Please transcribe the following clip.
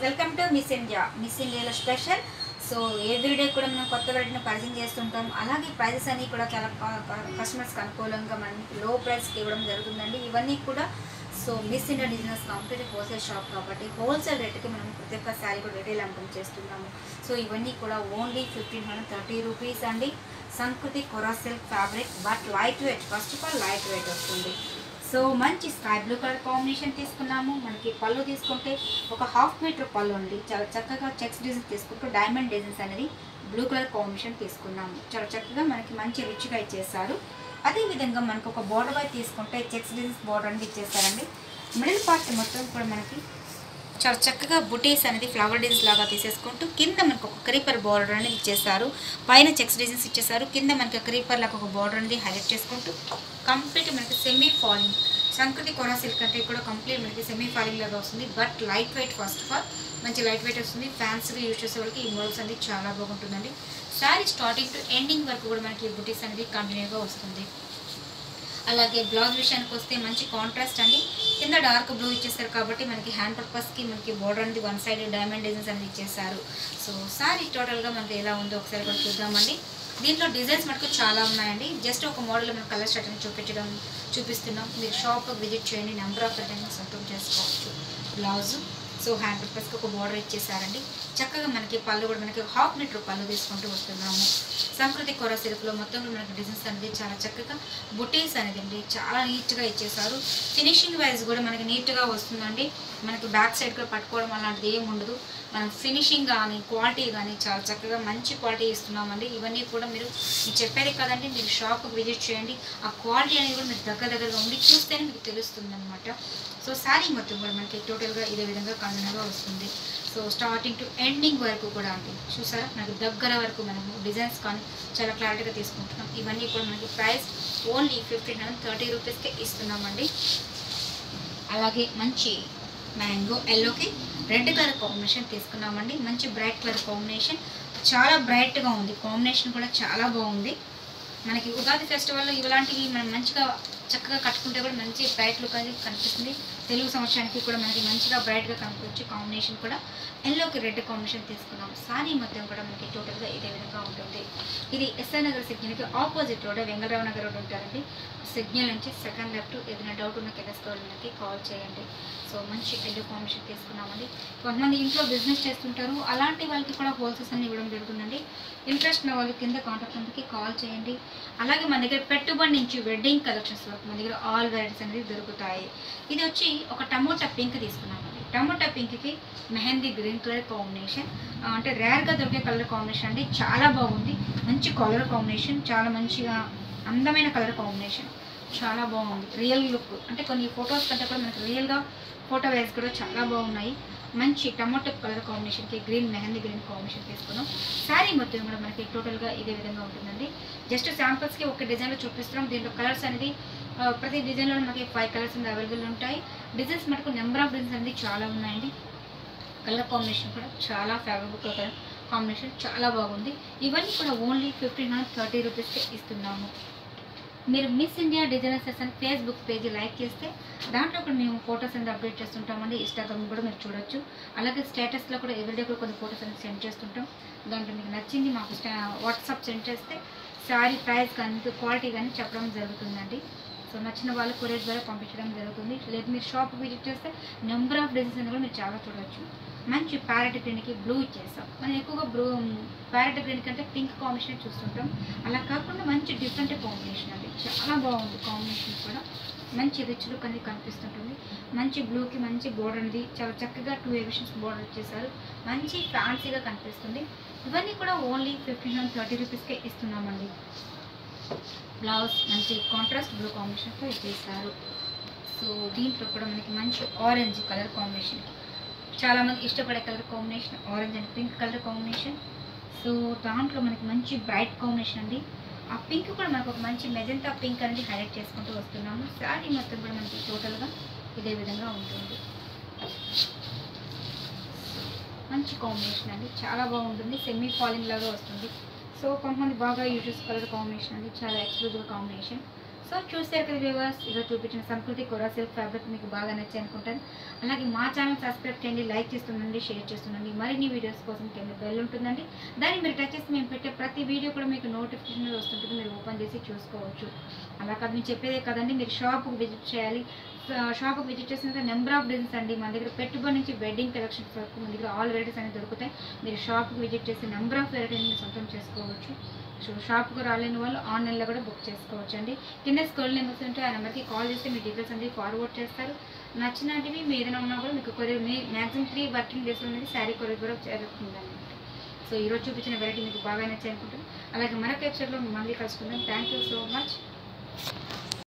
Welcome to miss India. Miss ఇండియాలో special. So everyday కూడా మనం కొత్త వెరైటీని పరిచయం చేస్తుంటాం. అలాగే ప్రైజెస్ అన్నీ కూడా చాలా కస్టమర్స్కి అనుకూలంగా మనకి లో ప్రైస్కి ఇవ్వడం జరుగుతుందండి. ఇవన్నీ కూడా so miss India dizziness complete wholesale shop కాబట్టి హోల్సేల్ రేట్కి మనం ప్రతి ఒక్క శారీ కూడా రిటైల్ అమ్మకం చేస్తున్నాము. సో ఇవన్నీ కూడా ఓన్లీ 1530 రూపీస్ అండి. సంస్కృతి కొరా silk fabric, but light weight. First of all light weight వస్తుంది. సో మంచి స్కై బ్లూ కలర్ కాంబినేషన్ తీసుకున్నాము. మనకి పళ్ళు తీసుకుంటే ఒక 1/2 మీటర్ పళ్ళు ఉంది. చాలా చక్కగా చెక్స్ డిజైన్స్ తీసుకుంటూ డైమండ్ డిజైన్స్ అనేది బ్లూ కలర్ కాంబినేషన్ తీసుకున్నాము. చాలా చక్కగా మనకి మంచి రిచ్గా ఇచ్చేస్తారు. అదేవిధంగా మనకు ఒక బోర్డర్ పై తీసుకుంటే చెక్స్ డిజైన్స్ బోర్డర్ అనేది ఇచ్చేస్తారండి. మిడిల్ పార్ట్ మొత్తం కూడా మనకి చాలా చక్కగా బుటీస్ అనేది ఫ్లవర్ డిజైన్స్ లాగా తీసేసుకుంటూ కింద మనకు ఒక క్రీపర్ బోర్డర్ అనేది ఇచ్చేస్తారు. పైన చెక్స్ డిజైన్స్ ఇచ్చేస్తారు. కింద మనకి క్రీపర్ లాగా ఒక బోర్డర్ అనేది హైలైట్ చేసుకుంటూ కంప్లీట్ మనకి సెమీ ఫాలింగ్ సంస్కృతి కొరా సిల్క్ అంటే కూడా కంప్లీట్ మనకి సెమీ ఫాలింగ్ లాగా వస్తుంది. But light weight. First of all మంచి లైట్ వెయిట్ వస్తుంది. ఫ్యాన్సీగా యూజ్ చేసే వాళ్ళకి ఈ మోడల్స్ అనేది చాలా బాగుంటుందండి. శారీ స్టార్టింగ్ టు ఎండింగ్ వరకు కూడా మనకి బుటీస్ అనేది కంటిన్యూగా వస్తుంది. అలాగే బ్లౌజ్ విషయానికి వస్తే మంచి కాంట్రాస్ట్ అండి. కింద డార్క్ బ్లూ ఇచ్చేస్తారు కాబట్టి మనకి హ్యాండ్ పర్పస్కి మనకి బోర్డర్ అనేది వన్ సైడ్ డైమండ్ డిజైన్స్ అనేది ఇచ్చేస్తారు. సో శారీ టోటల్గా మనకి ఎలా ఉందో ఒకసారి కూడా చూద్దామండి. దీంట్లో డిజైన్స్ మనకు చాలా ఉన్నాయండి. జస్ట్ ఒక మోడల్ మన కలర్ షర్ట్ అని చూపిస్తున్నాం. మీరు షాప్ విజిట్ చేయండి. నెంబర్ ఆఫ్ డిజైన్స్ సొంతం చేసుకోవచ్చు. బ్లౌజు సో హ్యాండ్ పర్పస్కి ఒక బోర్డర్ ఇచ్చేసారండి. చక్కగా మనకి పళ్ళు కూడా మనకి 1/2 మీటర్ పళ్ళు తీసుకుంటూ వస్తున్నాము. సంస్కృతి కొరా సిల్క్లో మొత్తం మనకి డిజైన్స్ అనేది చాలా చక్కగా బుటీస్ అనేది అండి చాలా నీట్గా ఇచ్చేసారు. ఫినిషింగ్ వైజ్ కూడా మనకి నీట్గా వస్తుందండి. మనకి బ్యాక్ సైడ్ కూడా పట్టుకోవడం అలాంటిది ఏమి ఉండదు. మనం ఫినిషింగ్ కానీ క్వాలిటీ కానీ చాలా చక్కగా మంచి క్వాలిటీ ఇస్తున్నామండి. ఇవన్నీ కూడా మీరు చెప్పేది కదండి, మీరు షాప్కి విజిట్ చేయండి. ఆ క్వాలిటీ అనేది కూడా మీరు దగ్గరగా ఉండి చూస్తేనే మీకు తెలుస్తుంది అనమాట. సో శారీ మొత్తం కూడా మనకి టోటల్గా ఇదే విధంగా కంటిన్యూగా వస్తుంది. సో స్టార్టింగ్ టు ఎండింగ్ వరకు కూడా అండి చూసారా మనకి దగ్గర వరకు మనము డిజైన్స్ కానీ చాలా క్లారిటీగా తీసుకుంటున్నాం. ఇవన్నీ కూడా మనకి ప్రైస్ ఓన్లీ 1530 రూపీస్కే ఇస్తున్నామండి. అలాగే మంచి మ్యాంగో ఎల్లోకి రెడ్ కలర్ కాంబినేషన్ తీసుకున్నామండి. మంచి బ్రైట్ కలర్ కాంబినేషన్ చాలా బ్రైట్గా ఉంది. కాంబినేషన్ కూడా చాలా బాగుంది. మనకి ఉగాది ఫెస్టివల్లో ఇలాంటివి మనం మంచిగా చక్కగా కట్టుకుంటే కూడా మంచి బ్రైట్ లుక్ అనేది కనిపిస్తుంది. తెలుగు సంవత్సరానికి కూడా మనకి మంచిగా బ్రైట్గా కనిపించి కాంబినేషన్ కూడా ఎల్లోకి రెడ్ కాంబినేషన్ తీసుకున్నాం. సారీ మొత్తం కూడా మనకి టోటల్గా ఇదే విధంగా ఉంటుంది. ఇది ఎస్ఆర్ నగర్ సిగ్నల్కి opposite road Venkatarao Nagar road ఉంటారండి. సిగ్నల్ నుంచి సెకండ్ లెఫ్ట్. ఏదైనా డౌట్ ఉన్న కింద స్టోర్ మనకి కాల్ చేయండి. సో మంచి ఎల్లో కాంబినేషన్ తీసుకున్నామండి. కొంతమంది ఇంట్లో బిజినెస్ చేస్తుంటారు, అలాంటి వాళ్ళకి కూడా హోల్సేల్స్ అన్ని ఇవ్వడం జరుగుతుందండి. ఇంట్రెస్ట్ ఉన్న వాళ్ళు కింద కాంటాక్ట్ నెంబర్కి కాల్ చేయండి. అలాగే మన దగ్గర పెట్టుబడి నుంచి వెడ్డింగ్ కలెక్షన్స్ వరకు మన దగ్గర ఆల్ వెరైటీస్ అనేది దొరుకుతాయి. ఇది వచ్చి ఒక టమోటా పింక్ తీసుకున్నామండి. టమోటా పింక్కి మెహందీ గ్రీన్ కలర్ కాంబినేషన్ అంటే రేర్గా దొరికే కలర్ కాంబినేషన్ అండి. చాలా బాగుంది. మంచి కలర్ కాంబినేషన్, చాలా మంచిగా అందమైన కలర్ కాంబినేషన్, చాలా బాగుంది. రియల్ లుక్ అంటే కొన్ని ఫొటోస్ కంటే కూడా మనకి రియల్గా ఫోటో వైజ్ కూడా చాలా బాగున్నాయి. మంచి టమాటో కలర్ కాంబినేషన్కి గ్రీన్ మెహందీ గ్రీన్ కాంబినేషన్ తీసుకున్నాం. శారీ మొత్తం కూడా మనకి టోటల్గా ఇదే విధంగా ఉంటుందండి. జస్ట్ శాంపుల్స్కి ఒక డిజైన్లో చూపిస్తున్నాం. దీంట్లో కలర్స్ అనేది ప్రతి డిజైన్లో మనకి 5 కలర్స్ అనేది అవైలబుల్ ఉంటాయి. డిజైన్స్ మనకు నెంబర్ ఆఫ్ డిజైన్స్ అనేది చాలా ఉన్నాయండి. కలర్ కాంబినేషన్ కూడా చాలా ఫేవరబుల్ కలర్ కాంబినేషన్ చాలా బాగుంది. ఇవన్నీ కూడా ఓన్లీ 1530 రూపీస్కే ఇస్తున్నాము. మీరు మిస్ ఇండియా డిజైనర్స్ అని ఫేస్బుక్ పేజీ లైక్ చేస్తే దాంట్లో కూడా మేము ఫొటోస్ అనేది అప్డేట్ చేస్తుంటామండి. ఇన్స్టాగ్రామ్ కూడా మీరు చూడొచ్చు. అలాగే స్టేటస్లో కూడా ఎవ్రీడే కూడా కొన్ని ఫొటోస్ అనేది సెండ్ చేస్తుంటాం. దాంట్లో మీకు నచ్చింది మాకు వాట్సాప్ సెండ్ చేస్తే శారీ ప్రైస్ కానీ క్వాలిటీ కానీ చెప్పడం జరుగుతుందండి. సో నచ్చిన వాళ్ళు కొరియర్ ద్వారా పంపించడం జరుగుతుంది. లేదు మీరు షాప్ విజిట్ చేస్తే నెంబర్ ఆఫ్ డిజైన్స్ అని కూడా మీరు చాలా చూడవచ్చు. మంచి ప్యారెట్ గ్రీన్కి బ్లూ ఇచ్చేస్తాం. మనం ఎక్కువగా ప్యారెట్ గ్రీన్ కంటే పింక్ కాంబినేషన్ చూస్తుంటాం. అలా కాకుండా మంచి డిఫరెంట్ కాంబినేషన్ అది చాలా బాగుంది. కాంబినేషన్ కూడా మంచి రిచ్ లుక్ అనేది కనిపిస్తుంటుంది. మంచి బ్లూకి మంచి బోర్డర్ అనేది చాలా చక్కగా 2 ఎవిషన్స్ బోర్డర్ ఇచ్చేసారు. మంచి ఫ్యాన్సీగా కనిపిస్తుంది. ఇవన్నీ కూడా ఓన్లీ 1530 రూపీస్కే ఇస్తున్నామండి. బ్లౌజ్ మంచి కాంట్రాస్ట్ బ్లూ కాంబినేషన్తో ఇచ్చేసారు. సో దీంట్లో కూడా మనకి మంచి ఆరెంజ్ కలర్ కాంబినేషన్, చాలామంది ఇష్టపడే colour combination orange and pink colour combination. So దాంట్లో మనకి మంచి బ్రైట్ కాంబినేషన్ అండి. ఆ పింక్ కూడా మనకు ఒక మంచి మెజంతా పింక్ అనేది హైలైట్ చేసుకుంటూ వస్తున్నాము. శారీ మొత్తం కూడా మనకి టోటల్గా ఇదే విధంగా ఉంటుంది. మంచి కాంబినేషన్ అండి, చాలా బాగుంటుంది. సెమీ ఫాలింగ్ లాగా వస్తుంది. సో కొంతమంది బాగా యూజెస్ కలర్ కాంబినేషన్ అండి, చాలా ఎక్స్క్లూజివ్ కాంబినేషన్. సో చూసారు కదా వ్యూవర్స్, ఈరోజు చూపించిన సంస్కృతి కోరా సిల్క్ ఫ్యాబ్రిక్ మీకు బాగా నచ్చాయి అనుకుంటాను. అలాగే మా ఛానల్ సబ్స్క్రైబ్ చేయండి, లైక్ చేస్తుండండి, షేర్ చేస్తుండండి. మరిన్ని వీడియోస్ కోసం కింద బెల్ ఉంటుందండి, దాన్ని మీరు టచ్ చేసి మేము పెట్టే ప్రతి వీడియో కూడా మీకు నోటిఫికేషన్ వస్తుంటుంది, మీరు ఓపెన్ చేసి చూసుకోవచ్చు. అలా కాదు మేము చెప్పేదే కదండి, మీరు షాప్కి విజిట్ చేయాలి. షాప్కి విజిట్ చేసిన నెంబర్ ఆఫ్ డిజైన్స్ అండి మన దగ్గర, పెట్టుబడి నుంచి వెడ్డింగ్ కలెక్షన్స్ వరకు మన దగ్గర ఆల్ వెరైటీస్ అనేవి దొరుకుతాయి. మీరు షాప్కి విజిట్ చేసి నెంబర్ ఆఫ్ వెరైటీని సొంతం చేసుకోవచ్చు. సో షాప్కి రాలేని వాళ్ళు ఆన్లైన్లో కూడా బుక్ చేసుకోవచ్చు అండి. కింద స్క్రోల్ నెంబర్స్ ఉంటే ఆ నెంబర్కి కాల్ చేస్తే మీ డీటెయిల్స్ అనేది ఫార్వర్డ్ చేస్తారు. నచ్చినటివి మీ ఏదైనా ఉన్నా కూడా మీకు కొరియర్ మ్యాక్సిమం 3 వర్కింగ్ డేస్లో అనేది శారీ కొరియర్ కూడా జరుగుతుందండి. సో ఈరోజు చూపించిన వెరైటీ మీకు బాగా నచ్చాయి అనుకుంటాను. అలాగే మరొక ఎపిసోడ్లో మళ్ళీ కలుసుకుందాం. Thank you so much.